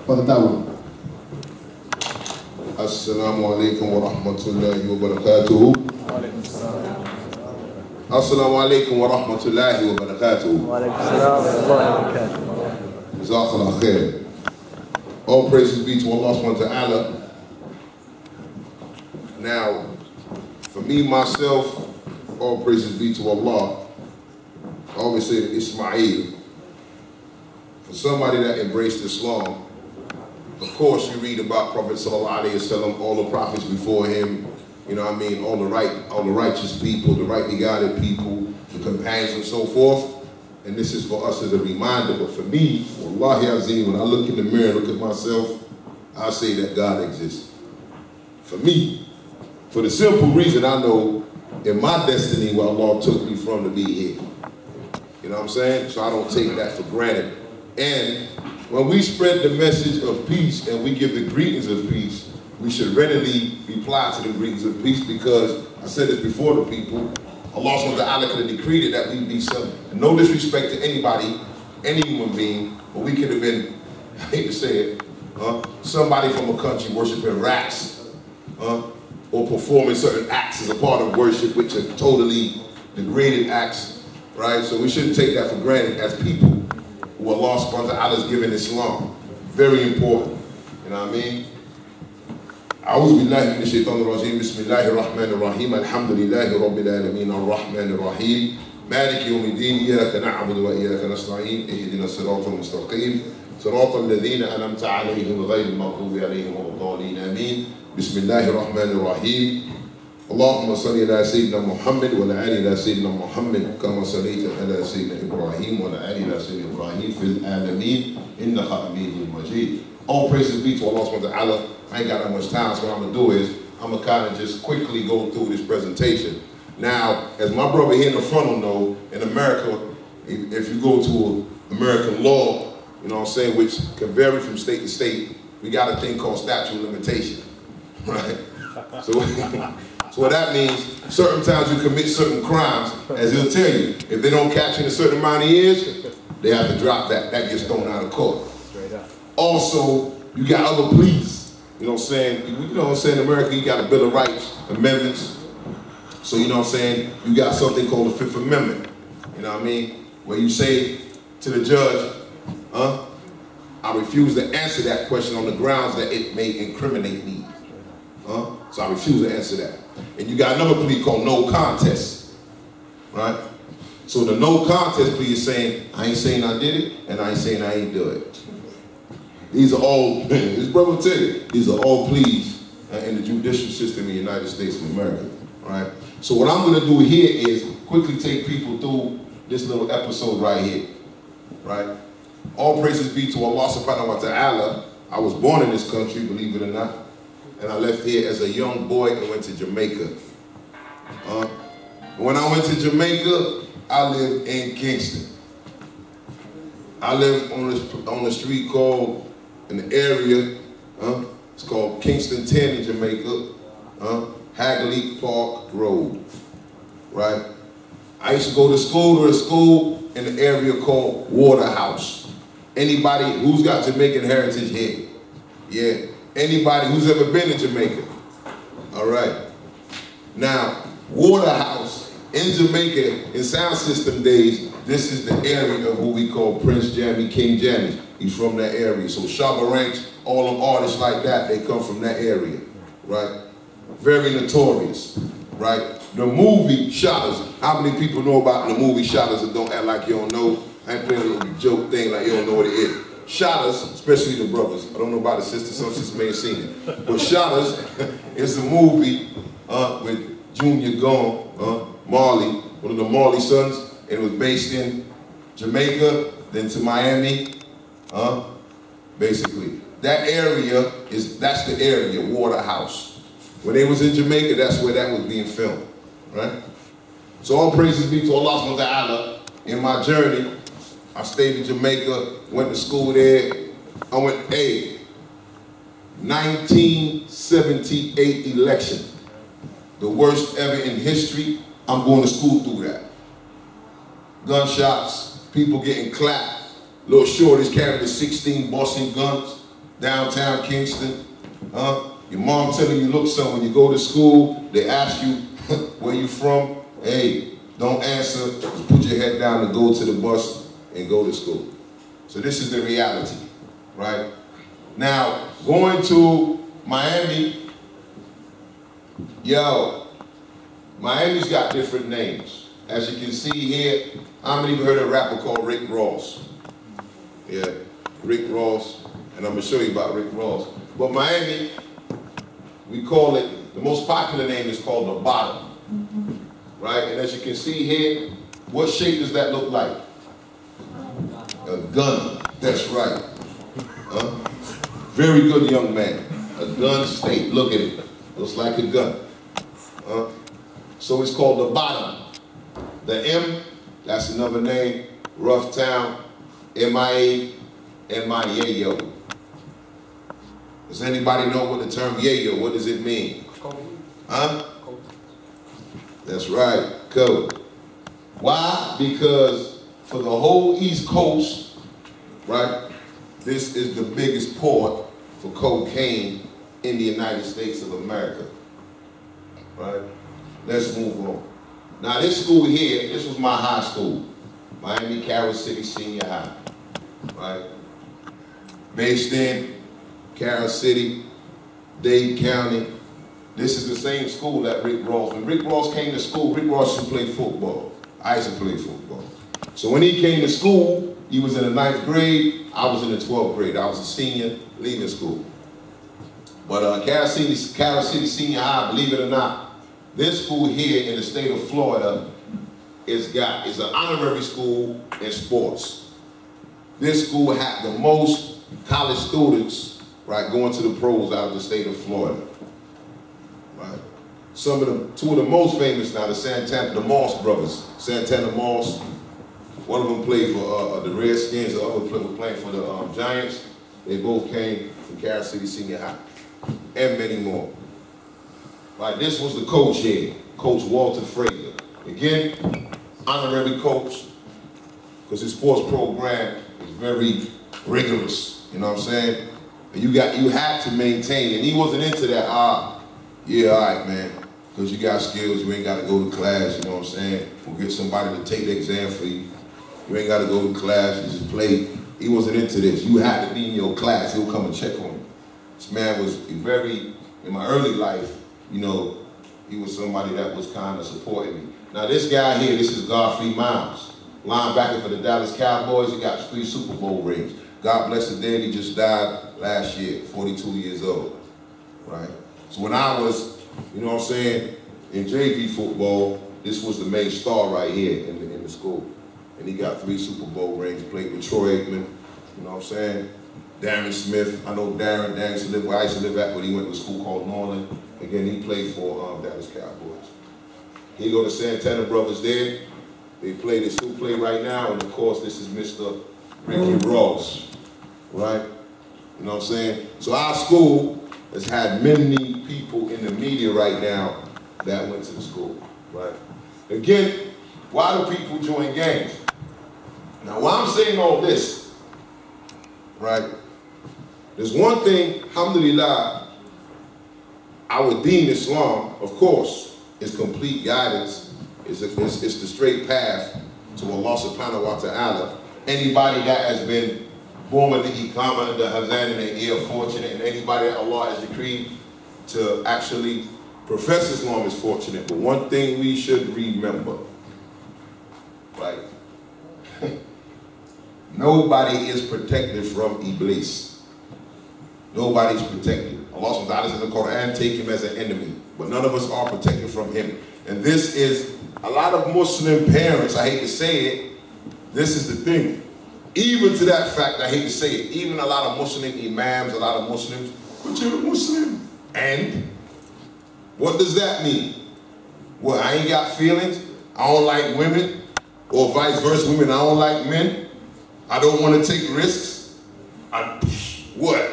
Brother Dawud. Assalamu alaikum wa rahmatullahi wa barakatuhu. Assalamu alaikum wa rahmatullahi wa barakatuhu. Wa alaikum assalam wa rahmatullahi wa barakatuh. Jazakallah khair. All praises be to Allah subhanahu wa ta'ala. Now, for me, myself, all praises be to Allah. I always say that Ismail, for somebody that embraced Islam, of course you read about Prophet sallallahu alaihi wasallam, all the prophets before him, you know what I mean, all the righteous people, the rightly guided people, the companions and so forth. And this is for us as a reminder. But for me, wallahi azim, when I look in the mirror, look at myself, I say that God exists. For me, for the simple reason I know in my destiny where Allah took me from to be here. You know what I'm saying? So I don't take that for granted. And when we spread the message of peace and we give the greetings of peace, we should readily reply to the greetings of peace, because I said this before to people, Allah subhanahu wa ta'ala could have decreed it that we be some, no disrespect to anybody, any human being, but we could have been, I hate to say it, somebody from a country worshiping rats, or performing certain acts as a part of worship, which are totally degraded acts, right? So we shouldn't take that for granted as people who Allah subhanahu wa ta'ala has given Islam. Very important, you know what I mean? أعوذ بالله من الشيطان الرجيم بسم الله الرحمن الرحيم الحمد لله رب العالمين الرحمن الرحيم مالك يوم الدين إياك نعبد وإياك نستعين اهدنا الصراط المستقيم صراط الذين أنعمت عليهم غير المغضوب عليهم ولا الضالين آمين بسم الله الرحمن الرحيم اللهم صل على سيدنا محمد وعلى آل سيدنا محمد كما صليت على سيدنا إبراهيم وعلى آل سيدنا إبراهيم في العالمين إنك حميد مجيد. All praises be to Allah subhanahu wa ta'ala. I ain't got that much time, so what I'm going to do is I'm going to kind of just quickly go through this presentation. Now, as my brother here in the front will know, in America, if you go to American law, you know what I'm saying, which can vary from state to state, we got a thing called statute of limitation, right? So what that means, certain times you commit certain crimes, as he'll tell you, if they don't catch you in a certain amount of years, they have to drop that. That gets thrown out of court. Also, you got other pleas. You know what I'm saying? You know what I'm saying? In America, you got a Bill of Rights, amendments. So, you know what I'm saying? You got something called the Fifth Amendment. You know what I mean? Where you say to the judge, I refuse to answer that question on the grounds that it may incriminate me. So I refuse to answer that. And you got another plea called no contest. Right? So the no contest plea is saying, I ain't saying I did it, and I ain't saying I ain't do it. These are all, his brother will tell you, these are all pleas in the judicial system in the United States of America, right? So what I'm going to do here is quickly take people through this little episode right here, right? All praises be to Allah subhanahu wa ta'ala. I was born in this country, believe it or not, and I left here as a young boy and went to Jamaica. When I went to Jamaica, I lived in Kingston. I lived on the street called, in the area, it's called Kingston 10 in Jamaica, Hagley Park Road, right? I used to go to school in the area called Waterhouse. Anybody who's got Jamaican heritage here? Yeah. Anybody who's ever been to Jamaica? All right. Now, Waterhouse in Jamaica, in sound system days, this is the area of what we call Prince Jammy, King Jammy. He's from that area. So Shabba Ranks, all them artists like that, they come from that area, right? Very notorious, right? The movie Shutters. How many people know about the movie Shutters and don't act like you don't know? I ain't playing a little joke thing like you don't know what it is. Shutters, especially the brothers. I don't know about the sisters, some sisters may have seen it. But Shutters is a movie with Junior Gong, Marley, one of the Marley sons. It was based in Jamaica, then to Miami, basically. That area that's the area, Waterhouse. When they was in Jamaica, that's where that was being filmed, right? So all praises be to Allah subhanahu wa ta'ala. In my journey, I stayed in Jamaica, went to school there. I went, 1978 election. The worst ever in history. I'm going to school through that. Gunshots, people getting clapped. Little shorties carrying the 16 Boston guns. downtown Kingston. Your mom telling you, look, son, when you go to school, they ask you where you from. Hey, don't answer. Just put your head down and go to the bus and go to school. So this is the reality, right? Now, going to Miami, yo, Miami's got different names. As you can see here, I haven't even heard of a rapper called Rick Ross. Yeah, Rick Ross, and I'm gonna show you about Rick Ross. But Miami, we call it, the most popular name is called the Bottom, right? And as you can see here, what shape does that look like? A gun, that's right. Very good young man. A gun state, look at it. Looks like a gun. So it's called the Bottom. The M, that's another name, Rough Town, MIA, and my yayo. Does anybody know what the term yayo, what does it mean? Huh? That's right, code. Why? Because for the whole East Coast, right, this is the biggest port for cocaine in the United States of America, right? Let's move on. Now this school here, this was my high school, Miami Carroll City Senior High, right? Based in Carroll City, Dade County. This is the same school that Rick Ross, when Rick Ross came to school, Rick Ross used to play football. I used to play football. So when he came to school, he was in the 9th grade, I was in the 12th grade. I was a senior leaving school. But Carroll City Senior High, believe it or not, this school here in the state of Florida is an honorary school in sports. This school had the most college students, right, going to the pros out of the state of Florida. Right. Two of the most famous now, the Moss brothers, Santana Moss. One of them played for the Redskins, the other was playing for the Giants. They both came from Carroll City Senior High, and many more. Right, this was the coach here, Coach Walter Frazier. Again, honorary coach, because his sports program is very rigorous, you know what I'm saying? And you had to maintain, and he wasn't into that, yeah, all right, man, because you got skills, you ain't got to go to class, you know what I'm saying? We'll get somebody to take the exam for you. You ain't got to go to class, you just play. He wasn't into this. You had to be in your class, he'll come and check on you. This man was very, in my early life, you know, he was somebody that was kind of supporting me. Now this guy here, this is Godfrey Miles, linebacker for the Dallas Cowboys. He got 3 Super Bowl rings. God bless the dead, he just died last year, 42 years old, right? So when I was, you know what I'm saying, in JV football, this was the main star right here in the school. And he got 3 Super Bowl rings, played with Troy Aikman, you know what I'm saying? Darren Smith, I know Darren used to live where I used to live at, but he went to a school called Norland. Again, he played for Dallas Cowboys. He go to Santana Brothers there. They still play right now, and of course, this is Mr. Ricky Ross, right? You know what I'm saying? So our school has had many people in the media right now that went to the school, right? Again, why do people join gangs? Now, why I'm saying all this, right? There's one thing, alhamdulillah, our deen Islam, of course, is complete guidance. It's the straight path to Allah subhanahu wa ta'ala. Anybody that has been born with the Iqamah and the Hazan and the ear fortunate, and anybody that Allah has decreed to actually profess Islam is fortunate. But one thing we should remember, right? Nobody is protected from Iblis. Nobody's protected. Allah subhanahu wa ta'ala says in the Quran, take him as an enemy. But none of us are protected from him. And this is, a lot of Muslim parents, I hate to say it, this is the thing. Even to that fact, I hate to say it, even a lot of Muslim imams, a lot of Muslims, but you're a Muslim. And what does that mean? Well, I ain't got feelings, I don't like women, or vice versa, women, I don't like men, I don't want to take risks. What?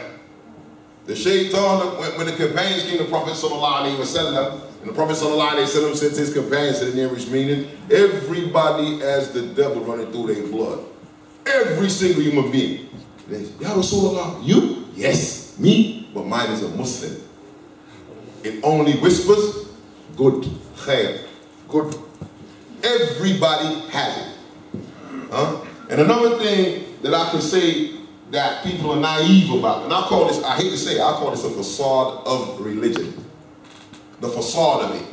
The shaitan, when the companions came to Prophet sallallahu alaihi wasallam, and the Prophet sallallahu alaihi wasallam said to his companions, to the nearest meaning, everybody as the devil running through their blood. Every single human being. Ya Rasulullah, you? Yes, me, but mine is a Muslim. It only whispers good, khair, good. Everybody has it. And another thing that I can say that people are naive about, and I call this, I hate to say it, I call this a facade of religion. The facade of it.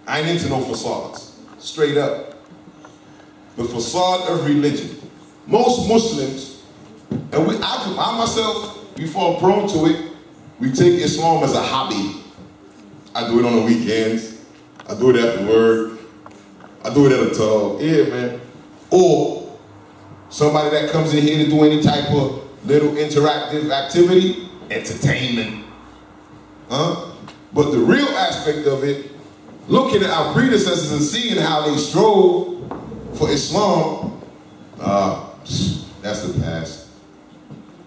I ain't into no facades. Straight up. The facade of religion. Most Muslims, and I myself, before I'm prone to it, we take Islam as a hobby. I do it on the weekends. I do it after work. I do it at a tub. Yeah, man. Or somebody that comes in here to do any type of little interactive activity, entertainment. But the real aspect of it, looking at our predecessors and seeing how they strove for Islam, that's the past.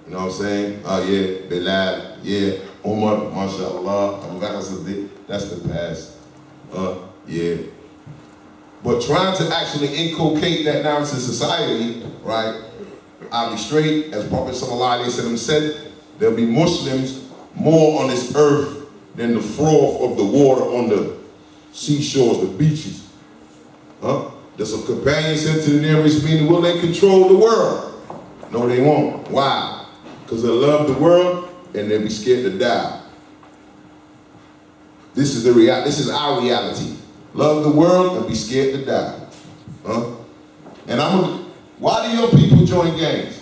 You know what I'm saying? Oh yeah, Bilal, yeah, Umar, mashallah, Abu Bakr Siddiq, that's the past. Yeah. But trying to actually inculcate that now into society, right? I'll be straight, as Prophet Sallallahu Alaihi Wasallam said, there'll be Muslims more on this earth than the froth of the water on the seashores, the beaches. There's some companions said to the nearest meaning, will they control the world? No, they won't. Why? Because they love the world and they'll be scared to die. This is the reality. This is our reality. Love the world and be scared to die. And why do your people join gangs?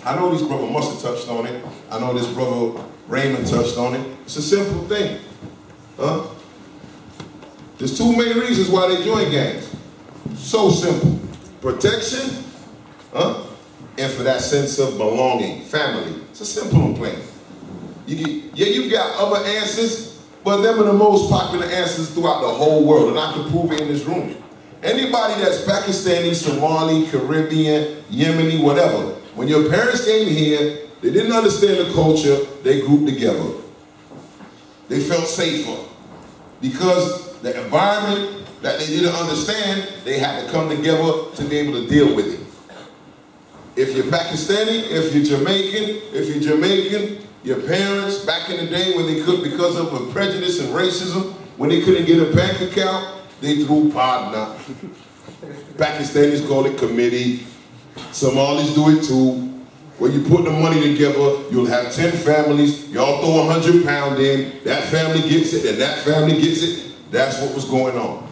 I know this brother must have touched on it. I know this brother Raymond touched on it. It's a simple thing. There's two main reasons why they join gangs. So simple. Protection, and for that sense of belonging, family. It's a simple and plain. You've got other answers, but them are the most popular answers throughout the whole world, and I can prove it in this room. Anybody that's Pakistani, Somali, Caribbean, Yemeni, whatever, when your parents came here, they didn't understand the culture, they grouped together. They felt safer. Because the environment that they didn't understand, they had to come together to be able to deal with it. If you're Pakistani, if you're Jamaican, your parents, back in the day when they could, because of a prejudice and racism, when they couldn't get a bank account, they threw partner. Pakistanis call it committee. Somalis do it too. When you put the money together, you'll have 10 families, y'all throw £100 in, that family gets it, and that family gets it. That's what was going on.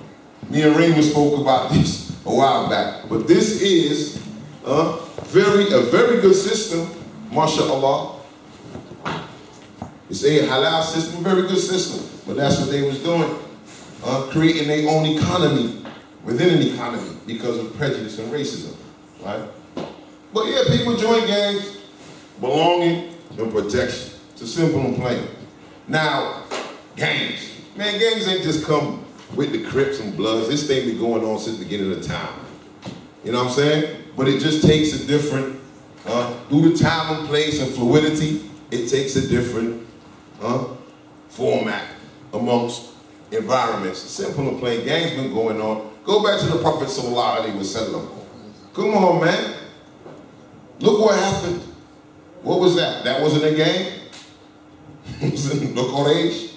Me and Raymond spoke about this a while back. But this is a very good system, mashallah. It's a halal system, very good system. But that's what they was doing. Creating their own economy within an economy because of prejudice and racism, right? But yeah, people join gangs, belonging and protection. It's a simple and plain. Now, gangs. Man, gangs ain't just come with the Crips and Bloods. This thing been going on since the beginning of time. You know what I'm saying? But it just takes a different, due to time and place and fluidity, it takes a different format amongst environments. Simple and plain. Gangs been going on. Go back to the Prophet Sallallahu Alaihi Wasallam. Come on, man. Look what happened. What was that? That wasn't a gang? The Quraysh?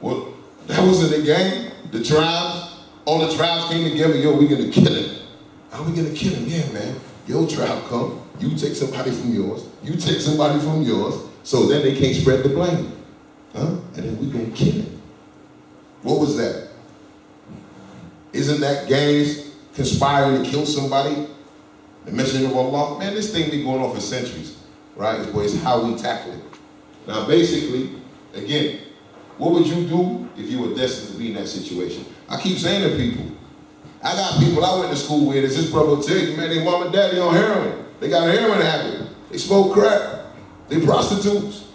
Well, that wasn't a gang? The tribes? All the tribes came together. Yo, we're going to kill him. How are we going to kill him? Yeah, man. Your tribe come. You take somebody from yours. You take somebody from yours. So then they can't spread the blame. And then we're going to kill him. What was that? Isn't that gangs conspiring to kill somebody? The messenger of Allah? Man, this thing been going on for centuries, right? It's how we tackle it. Now, basically, again, what would you do if you were destined to be in that situation? I keep saying to people, I got people I went to school with, as this brother will tell you, man, they mom and daddy on heroin. They got a heroin habit. They smoke crack. They prostitutes.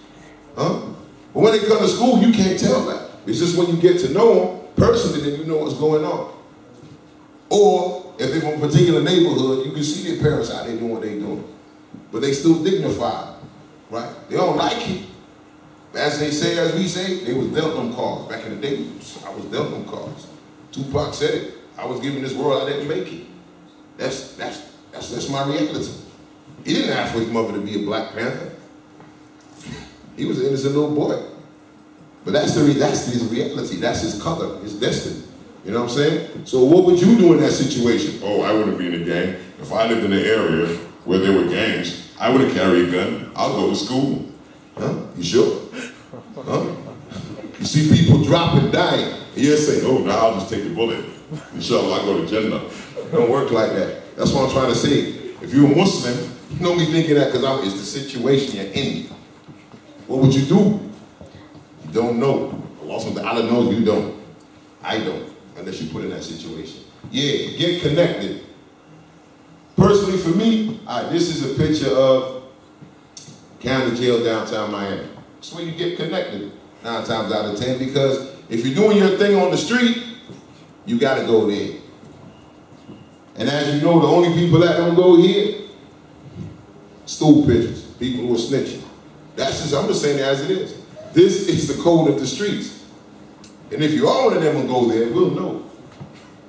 But when they come to school, you can't tell that. It's just when you get to know them personally, then you know what's going on. Or if they're from a particular neighborhood, you can see their parents out there doing what they're doing. But they still dignified, right? They don't like it. As they say, as we say, they was dealt them cards. Back in the day, I was dealt them cards. Tupac said it. I was given this world, I didn't make it. That's my reality. He didn't ask for his mother to be a Black Panther. He was an innocent little boy. But that's his reality, that's his color, his destiny. You know what I'm saying? So what would you do in that situation? Oh, I wouldn't be in a gang. If I lived in an area where there were gangs, I wouldn't carry a gun. I'll go to school. Huh? You sure? Huh? You see people dropping, dying, and you're saying, oh, now I'll just take the bullet. Inshallah, I go to Jannah. It don't work like that. That's what I'm trying to say. If you're a Muslim, you don't be thinking that because it's the situation you're in. What would you do? You don't know. Allah knows you don't. I don't, unless you put in that situation. Yeah, get connected. Personally for me, this is a picture of county jail downtown Miami. That's where you get connected 9 times out of 10, because if you're doing your thing on the street, you gotta go there. And as you know, the only people that don't go here, stool pigeons, people who are snitching. I'm just saying it as it is. This is the code of the streets. And if you are one of them and go there, we'll know.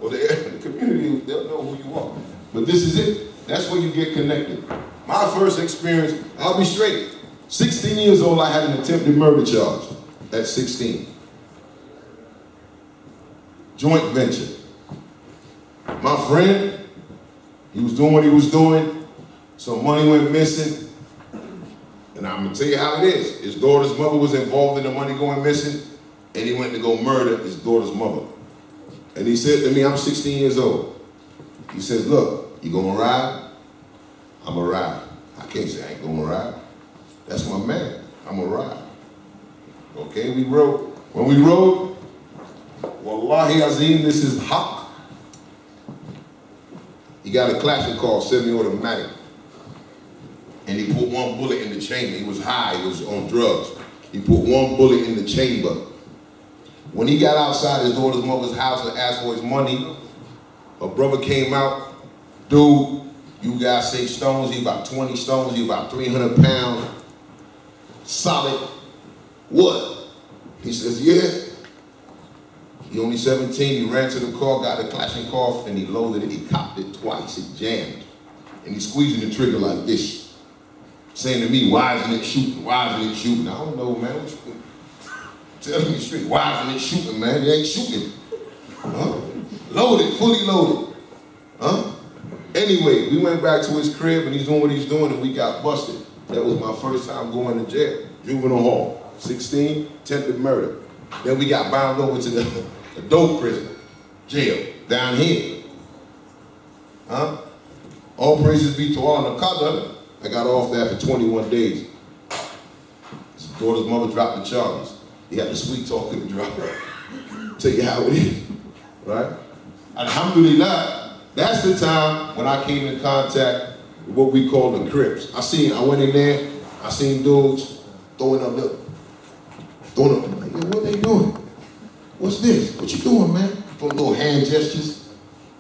Or the community, they'll know who you are. But this is it. That's where you get connected. My first experience, I'll be straight. 16 years old, I had an attempted murder charge at 16. Joint venture. My friend, he was doing what he was doing. Some money went missing. And I'm gonna tell you how it is. His daughter's mother was involved in the money going missing, and he went to go murder his daughter's mother. And he said to me, I'm 16 years old. He says, look, you gonna ride? I'm gonna ride. I can't say I ain't gonna ride. That's my man. I'm gonna ride. Okay, we rode. When we rode, Wallahi Azim, this is haq. He got a classic called semi-automatic. And he put one bullet in the chamber. He was high, he was on drugs. He put one bullet in the chamber. When he got outside his daughter's mother's house and asked for his money, a brother came out, dude, you got 6 stones, he about 20 stones, he about 300 pounds, solid. What? He says, yeah. He only 17, he ran to the car, got the Kalashnikov, and he loaded it, he cocked it twice, it jammed. And he's squeezing the trigger like this. Saying to me, why isn't it shooting? Why isn't it shooting? I don't know, man. Tell me straight, why isn't it shooting, man? It ain't shooting. Huh? Loaded, fully loaded. Huh? Anyway, we went back to his crib and he's doing what he's doing and we got busted. That was my first time going to jail. Juvenile hall. 16, attempted murder. Then we got bound over to the adult prison. Jail. Down here. Huh? All praises be to Allah and the Qadr. I got off there for 21 days. His daughter's mother dropped the charges. He had the sweet talk to drop her. Tell you how it is, right? Alhamdulillah, that's the time when I came in contact with what we call the Crips. I went in there, I seen dudes throwing up, I'm like, yo, what they doing? What's this? What you doing, man? Throwing little hand gestures.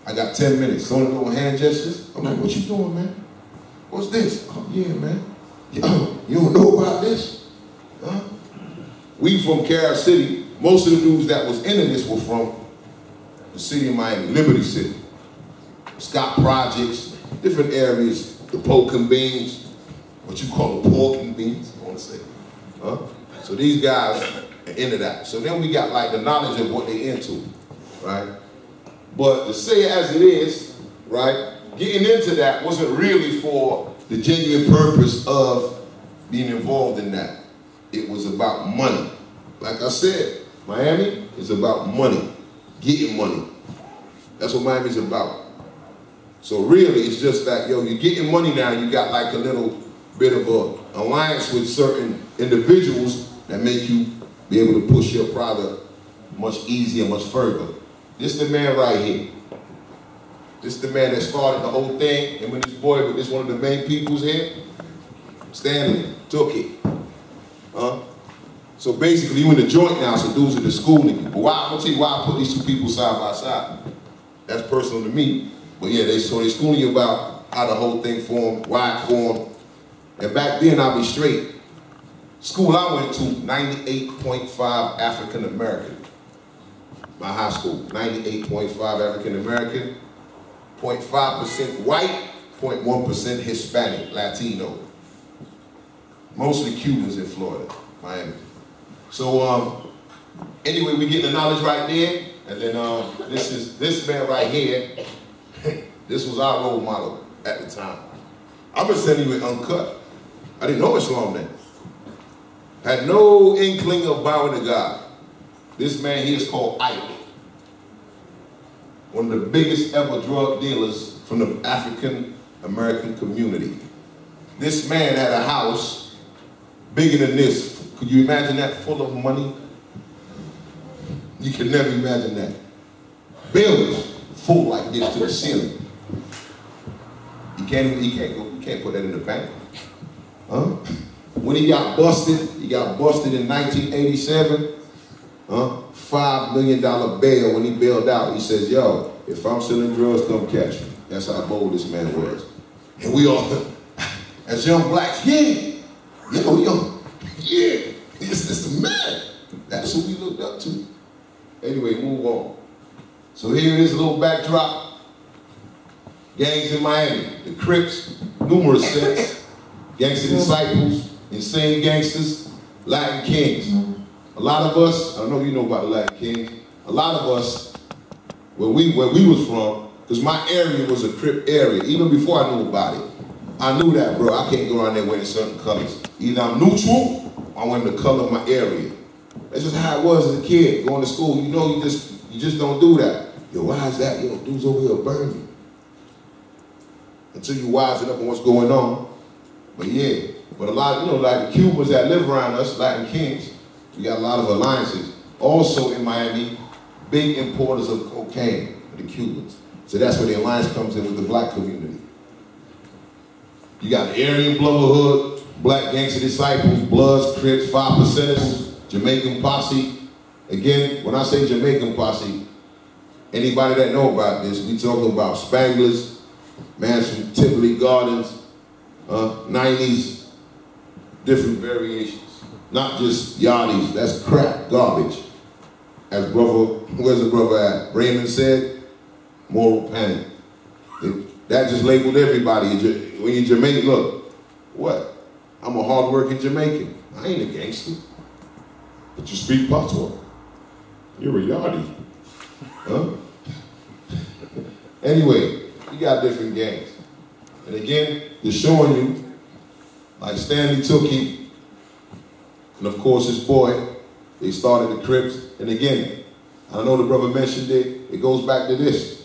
I got 10 minutes, throwing little hand gestures. I'm like, what you doing, man? What's this? Oh, yeah, man. Yo, you don't know about this? Huh? We from Carol City. Most of the dudes that was into this were from the city of Miami, Liberty City. Scott Projects, different areas, the pork and beans, what you call the pork and beans, I want to say. Huh? So these guys are into that. So then we got like the knowledge of what they into, right? But to say it as it is, right? Getting into that wasn't really for the genuine purpose of being involved in that. It was about money. Like I said, Miami is about money, getting money. That's what Miami's about. So really, it's just that, yo, you're getting money now, you got like a little bit of a alliance with certain individuals that make you be able to push your product much easier, much further. This the man right here. This is the man that started the whole thing, and when this boy, but this one of the main peoples here, Stanley, took it. So basically, you in the joint now, so dudes are the school niggas. But why, I'm gonna tell you why I put these two people side by side. That's personal to me. But yeah, they schooling you about how the whole thing formed, why it formed. And back then, I'll be straight. School I went to, 98.5 African American. My high school, 98.5 African American. 0.5% white, 0.1% Hispanic, Latino. Mostly Cubans in Florida, Miami. So anyway, we get the knowledge right there, and then this man right here. This was our role model at the time. I was sending you uncut. I didn't know Islam then. Had no inkling of bowing to God. This man here is called Ike. One of the biggest ever drug dealers from the African American community. This man had a house bigger than this. Could you imagine that, full of money? You could never imagine that. Buildings full like this to the ceiling. You can't put that in the bank. Huh? When he got busted in 1987. $5 million bail. When he bailed out, he says, yo, if I'm selling drugs, come catch me. That's how bold this man was. And we all, as young blacks, yeah, it's the man. That's who we looked up to. Anyway, move on. So here is a little backdrop. Gangs in Miami, the Crips, numerous sets, gangster disciples, insane gangsters, Latin kings. A lot of us, I know you know about the Latin kings, a lot of us, where we was from, because my area was a Crip area, even before I knew about it. I knew that, bro, I can't go around there wearing certain colors. Either I'm neutral, or I'm wearing the color of my area. That's just how it was as a kid, going to school. You know, you just don't do that. Yo, why is that? Yo, dudes over here burn me. Until you wisen up on what's going on. But yeah, but a lot, like the Cubans that live around us, Latin kings, we got a lot of alliances. Also in Miami, big importers of cocaine, the Cubans. So that's where the alliance comes in with the black community. You got the Aryan Brotherhood, Black Gangster Disciples, Bloods, Crips, 5%ers, Jamaican Posse. Again, when I say Jamaican Posse, anybody that know about this, we talking about Spanglers, man from Tivoli Gardens, 90s, different variations. Not just yachties, that's crap, garbage. As where's the brother at? Raymond said, moral panic. That just labeled everybody. When you're Jamaican, look, what? I'm a hard-working Jamaican. I ain't a gangster. But you speak patois. You're a yachty. Huh? Anyway, you got different gangs. And again, they're showing you, like Stanley Tookie, and of course his boy, they started the Crips. And again, I know the brother mentioned it, it goes back to this.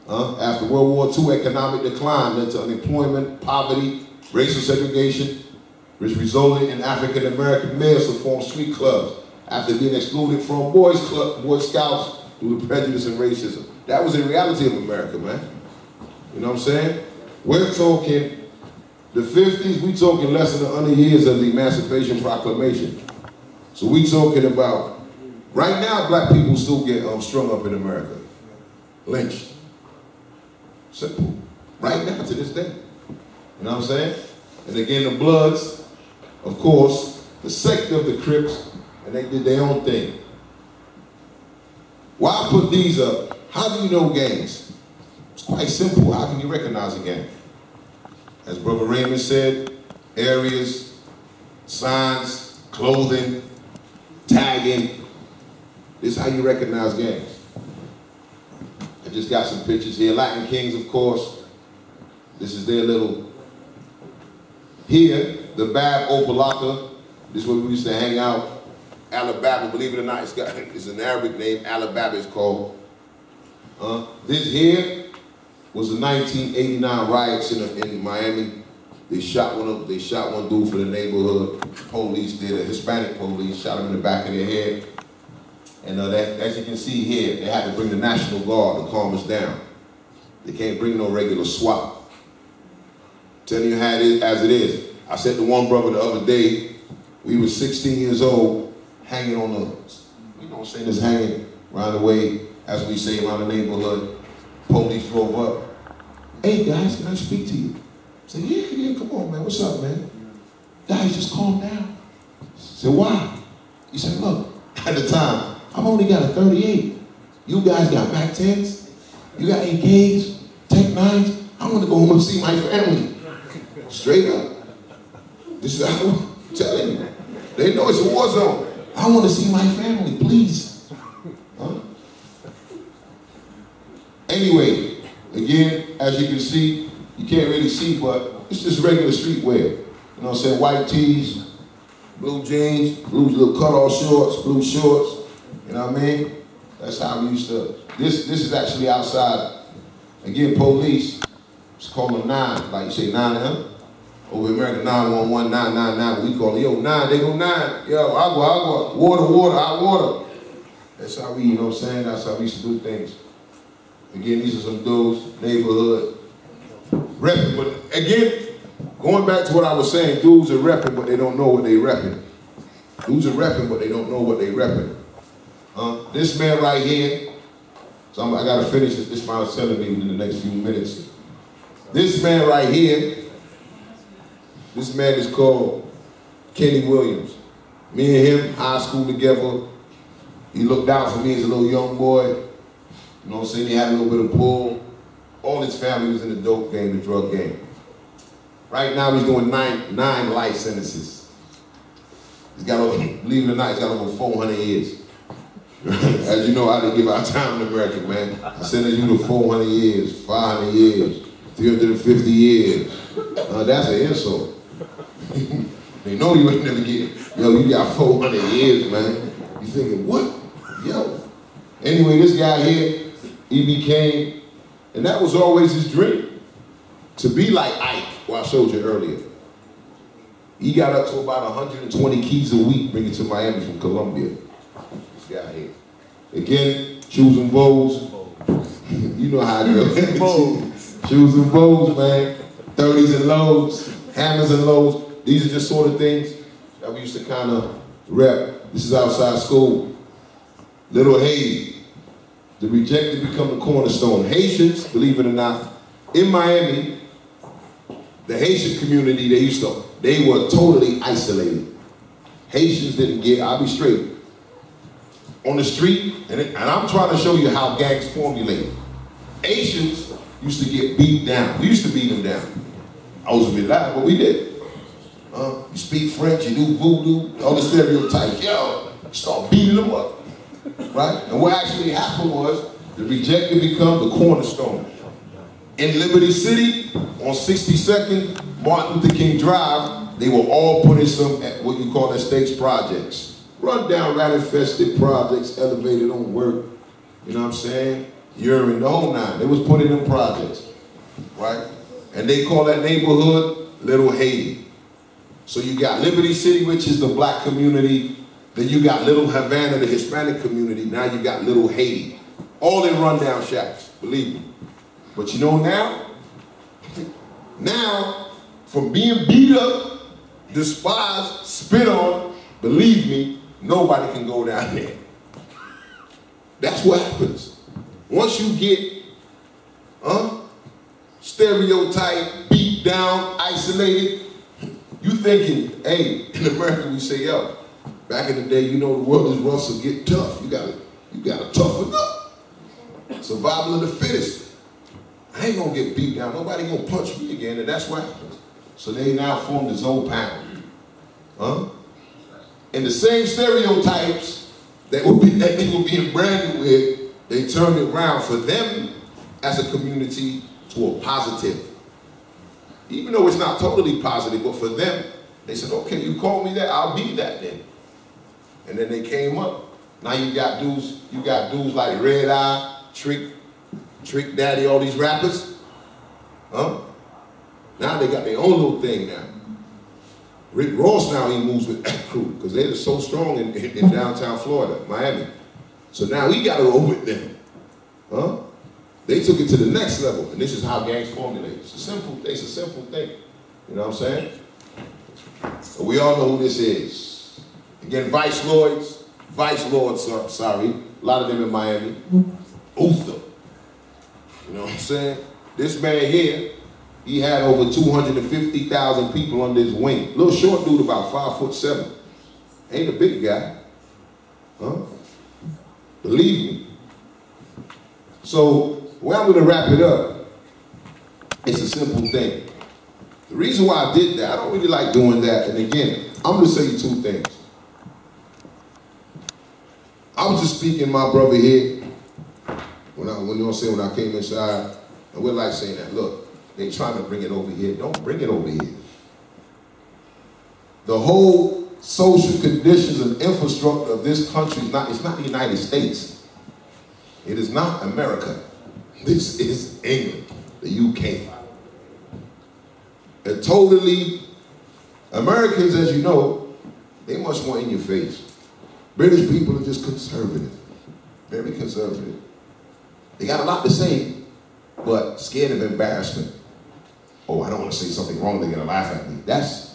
After World War II, economic decline led to unemployment, poverty, racial segregation, which resulted in African American males to form street clubs after being excluded from Boy Scouts due to prejudice and racism. That was the reality of America, man. You know what I'm saying? We're talking the 50s, we talking less than 100 years of the Emancipation Proclamation. So we talking about, right now black people still get strung up in America. Lynched. Simple. Right now to this day. You know what I'm saying? And again, the Bloods, of course, the sect of the Crips, and they did their own thing. Why I put these up, how do you know gangs? It's quite simple. How can you recognize a gang? As Brother Raymond said, areas, signs, clothing, tagging. This is how you recognize gangs. I just got some pictures here. Latin Kings, of course. This is their little. Here, the Bab Opalaka. This is where we used to hang out. Alabama, believe it or not, it's an Arabic name. Alabama is called. This here was the 1989 riots in Miami. They shot one dude for the neighborhood. Police did, a Hispanic police, shot him in the back of their head. And as you can see here, they had to bring the National Guard to calm us down. They can't bring no regular SWAT. Telling you how it is, as it is. I said to one brother the other day, we were 16 years old, hanging on the, just hanging around the way, as we say, around the neighborhood. Police drove up. Hey guys, can I speak to you? I said, yeah, come on man, what's up man? Guys, just calm down. I said, why? He said, look, at the time, I've only got a 38. You guys got back 10s, you got AKs, Tech 9s. I want to go home and see my family. Straight up. This is how I'm telling you. They know it's a war zone. I want to see my family, please. Huh? Anyway, again, as you can see, you can't really see, but it's just regular streetwear. You know what I'm saying? White tees, blue jeans, blue little cut-off shorts, blue shorts. You know what I mean? That's how we used to. This is actually outside. Again, police. It's called a 9. Like you say 9, huh? Over in America, 911, 999. We call it, yo, 9, they go 9. Yo, agua, water, hot water. That's how we, you know what I'm saying? That's how we used to do things. Again, these are some dudes, neighborhood, repping. But again, going back to what I was saying, dudes are repping, but they don't know what they repping. Dudes are repping, but they don't know what they repping. This man right here, so I got to finish it. This man was telling me in the next few minutes. This man right here, this man is called Kenny Williams. Me and him, high school together. He looked out for me as a little young boy. You know what I'm saying? He had a little bit of pull. All his family was in the dope game, the drug game. Right now he's doing nine life sentences. He's got over, believe it or not, he's got over 400 years. As you know, I didn't give our time in America, man. I sentenced you to 400 years, 500 years, 350 years. That's an insult. They know you ain't never get, yo, you got 400 years, man. You thinking, what? Yo. Anyway, this guy here, he became, and that was always his dream, to be like Ike, who I showed you earlier. He got up to about 120 keys a week, bringing to Miami from Colombia. This guy here. Again, shoes and bows. You know how it goes. Shoes and bows, man. 30s and lows, hammers and lows. These are just sort of things that we used to kind of rep. This is outside school. Little Haiti. The rejected become the cornerstone. Haitians, believe it or not, in Miami, the Haitian community, they were totally isolated. Haitians didn't get, I'll be straight. On the street, and I'm trying to show you how gangs formulate. Haitians used to get beat down. We used to beat them down. I was a bit loud, but we did. You speak French, you do voodoo, all the stereotypes. Yo, start beating them up, right? And what actually happened was the rejected become the cornerstone. In Liberty City, on 62nd, Martin Luther King Drive, they were all putting some at what you call estates projects. Run down, rat-infested projects, elevated on work, you know what I'm saying? Urine, the whole nine. They was putting in projects, right? And they call that neighborhood Little Haiti. So you got Liberty City, which is the black community. Then you got Little Havana, the Hispanic community. Now you got Little Haiti. All in rundown shacks, believe me. But you know now, from being beat up, despised, spit on, believe me, nobody can go down there. That's what happens. Once you get stereotyped, beat down, isolated, you thinking, hey, in America we say, yo, back in the day, you know the world is rough, so get tough. You gotta toughen up. Survival of the fittest. I ain't gonna get beat down. Nobody gonna punch me again, and that's what happens. So they now form the Zoe Pound. And the same stereotypes that they were being branded with, they turned it around for them as a community to a positive. Even though it's not totally positive, but for them, they said, okay, you call me that, I'll be that then. And then they came up. Now you got dudes like Red Eye, Trick Daddy, all these rappers. Now they got their own little thing now. Rick Ross now, he moves with that crew because they're so strong in downtown Florida, Miami. So now he got to roll with them. They took it to the next level, and this is how gangs formulate. It's a simple thing. You know what I'm saying? So we all know who this is. Again, Vice Lords, sorry. A lot of them in Miami. Uther. You know what I'm saying? This man here, he had over 250,000 people under his wing. Little short dude, about 5'7". Ain't a big guy. Believe me. So, where I'm gonna wrap it up, it's simple thing. The reason why I did that, I don't really like doing that. And again, I'm gonna say you two things. I was just speaking my brother here when I came inside, and we're like saying that, look, they trying to bring it over here. Don't bring it over here. The whole social conditions and infrastructure of this country it's not the United States. It is not America. This is England, the UK. And totally, Americans, as you know, they much more in your face. British people are just conservative, very conservative. They got a lot to say, but scared of embarrassment. Oh, I don't want to say something wrong, they're gonna laugh at me.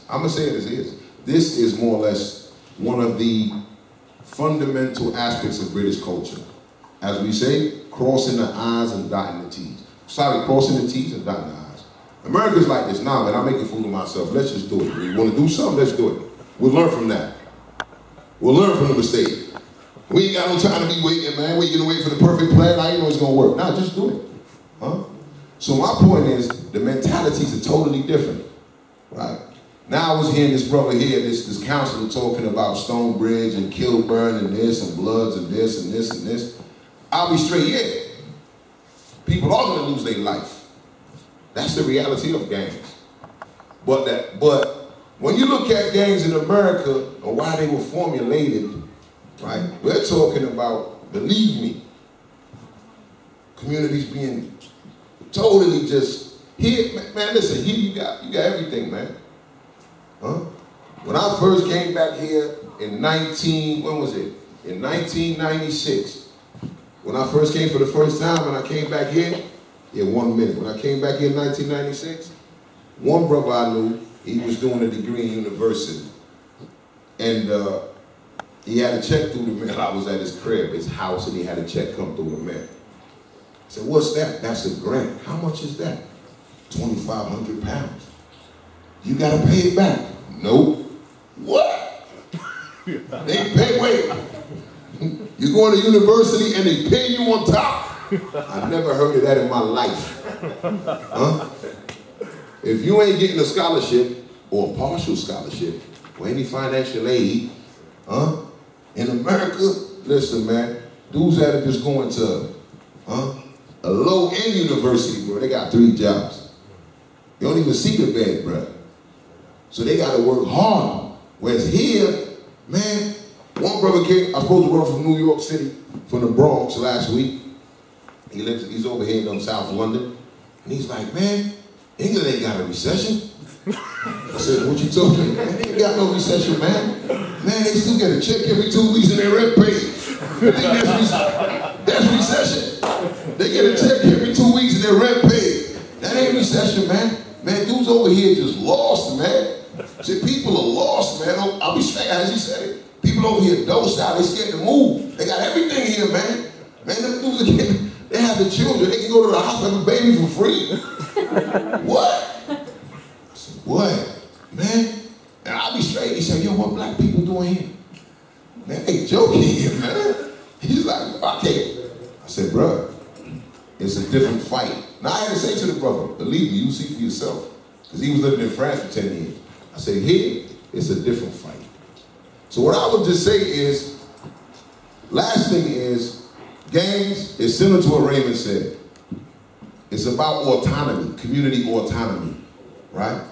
I'm gonna say it as is. This is more or less one of the fundamental aspects of British culture. As we say, crossing the I's and dotting the T's. Sorry, crossing the T's and dotting the I's. America's like this, nah, man, I'm making a fool of myself. Let's just do it. You want to do something? Let's do it. We'll learn from that. We'll learn from the mistake. We ain't got no time to be waiting, man. We're gonna wait for the perfect plan. I ain't know it's gonna work. Nah, just do it. Huh? So my point is, the mentalities are totally different, right? Now I was hearing this brother here, this counselor talking about Stonebridge and Kilburn and this and Bloods and this and this and this. I'll be straight, yeah. People are gonna lose their life. That's the reality of gangs. But when you look at gangs in America and why they were formulated, right? We're talking about, believe me, communities being totally just here, man. Listen, here you got everything, man. Huh? When I first came back here in 1996. When I first came for the first time, when I came back here, yeah, 1 minute. When I came back here in 1996, one brother I knew, he was doing a degree in university. And he had a check through the mail. I was at his crib, his house, and he had a check come through the mail. I said, what's that? That's a grant. How much is that? 2,500 pounds. You gotta pay it back. Nope. What? They pay, wait. You're going to university and they pay you on top? I've never heard of that in my life. Huh? If you ain't getting a scholarship or a partial scholarship or any financial aid, huh? In America, listen, man, dudes that are just going to a low-end university, bro, they got 3 jobs. They don't even see the bed, bro. So they got to work hard. Whereas here, man, one brother came, I was supposed to work from New York City, from the Bronx last week. He's over here in South London. And he's like, man, England ain't got a recession. I said, what you talking about? They ain't got no recession, man. Man, they still get a check every 2 weeks and their rent paid. You think that's recession? They get a check every 2 weeks and their rent paid. That ain't recession, man. Man, dudes over here just lost, man. See, people are lost, man. I'll be straight, as he said it. People over here docile, they scared to move. They got everything here, man. Man, them dudes are getting, they have the children. They can go to the hospital and have a baby for free. What? I said, what? Man? And I'll be straight. He said, yo, what black people doing here? Man, they joking here, man. He's like, okay. I said, bro, it's a different fight. Now, I had to say to the brother, believe me, you see for yourself. Because he was living in France for 10 years. I said, here, it's a different fight. So what I would just say is, last thing is, gangs is similar to what Raymond said. It's about autonomy, community autonomy, right?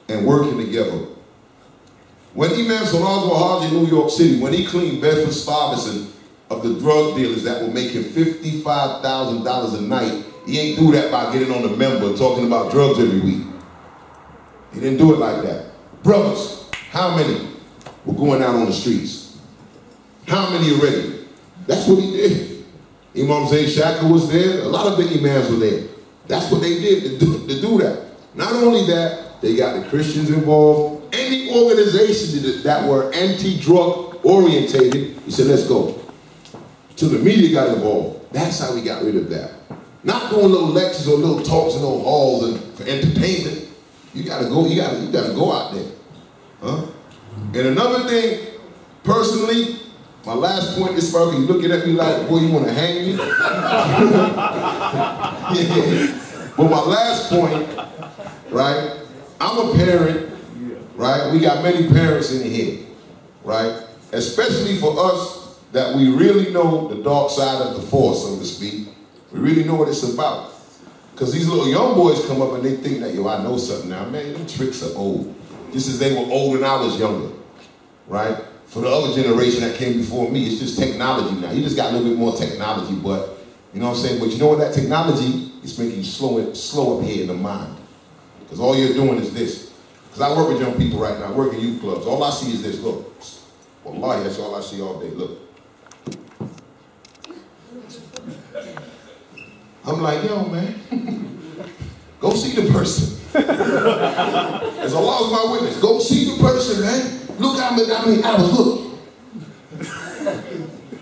And working together. When Imam Salaz Wahaji in New York City, when he cleaned Bedford-Stuyvesant of the drug dealers that were making $55,000 a night, he ain't do that by getting on the member talking about drugs every week. He didn't do it like that. Brothers, how many were going out on the streets? How many are ready? That's what he did. Imam Zayd Shaka was there. A lot of the imams were there. That's what they did to do that. Not only that, they got the Christians involved. Any organization that were anti-drug orientated, he said, let's go. Till the media got involved. That's how we got rid of that. Not doing little lectures or little talks in little halls and for entertainment. You gotta go, you gotta go out there. Huh? And another thing, personally, my last point is, Sparky, you looking at me like, boy, you wanna hang me? Yeah. But my last point, right? I'm a parent, right? We got many parents in here, right? Especially for us that we really know the dark side of the force, so to speak. We really know what it's about. Because these little young boys come up and they think that, yo, I know something now. Man, them tricks are old. Just as they were old when I was younger, right? For the other generation that came before me, it's just technology now. You just got a little bit more technology, but, you know what I'm saying? But you know what, that technology is making you slow up here in the mind. Because all you're doing is this. Because I work with young people right now, I work in youth clubs. All I see is this, look. Wallahi, that's all I see all day, look. I'm like, yo, man, go see the person. As Allah is my witness, go see the person, man. Look how many hours, look.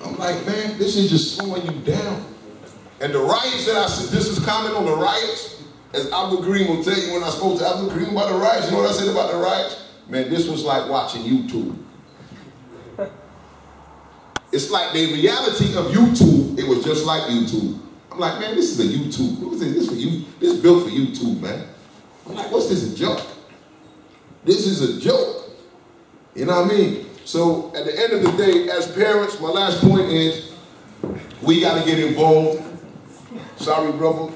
I'm like, man, this is just slowing you down. And the riots that I said, this is comment on the riots, as Abdul Karim will tell you when I spoke to Abdul Karim about the riots, you know what I said about the riots? Man, this was like watching YouTube. It's like the reality of YouTube, it was just like YouTube. I'm like, man, this is a YouTube. What is this for you? This is built for YouTube, man. I'm like, what's this, a joke? This is a joke. You know what I mean? So at the end of the day, as parents, my last point is, we got to get involved. Sorry, brother.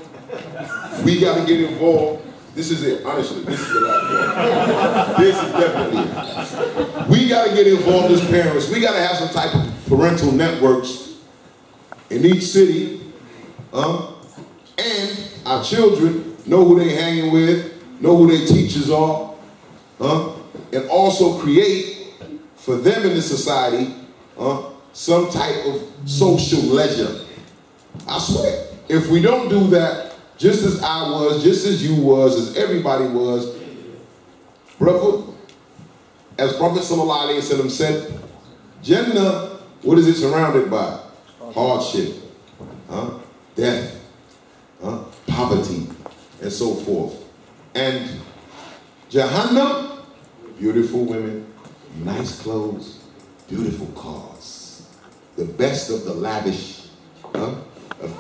We got to get involved. This is it, honestly. This is the last one. This is definitely it. We got to get involved as parents. We got to have some type of parental networks in each city. And our children know who they're hanging with, know who their teachers are, and also create for them in the society some type of social leisure. I swear, if we don't do that, just as I was, just as you was, as everybody was, brother, as Prophet Sallallahu Alaihi Wasallam said, Jannah, what is it surrounded by? Hardship, death, poverty, and so forth. And Jahannam, beautiful women, nice clothes, beautiful cars, the best of the lavish, of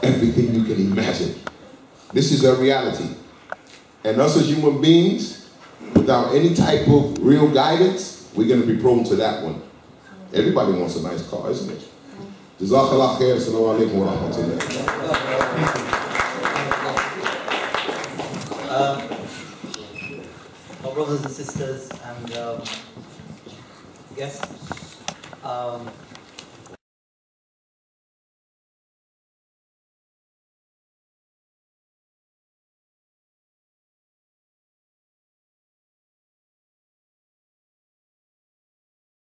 everything you can imagine. This is a reality. And us as human beings, without any type of real guidance, we're going to be prone to that one. Everybody wants a nice car, isn't it? Jazakallah khair, assalamu alaikum wa rahmatullah. My brothers and sisters and guests,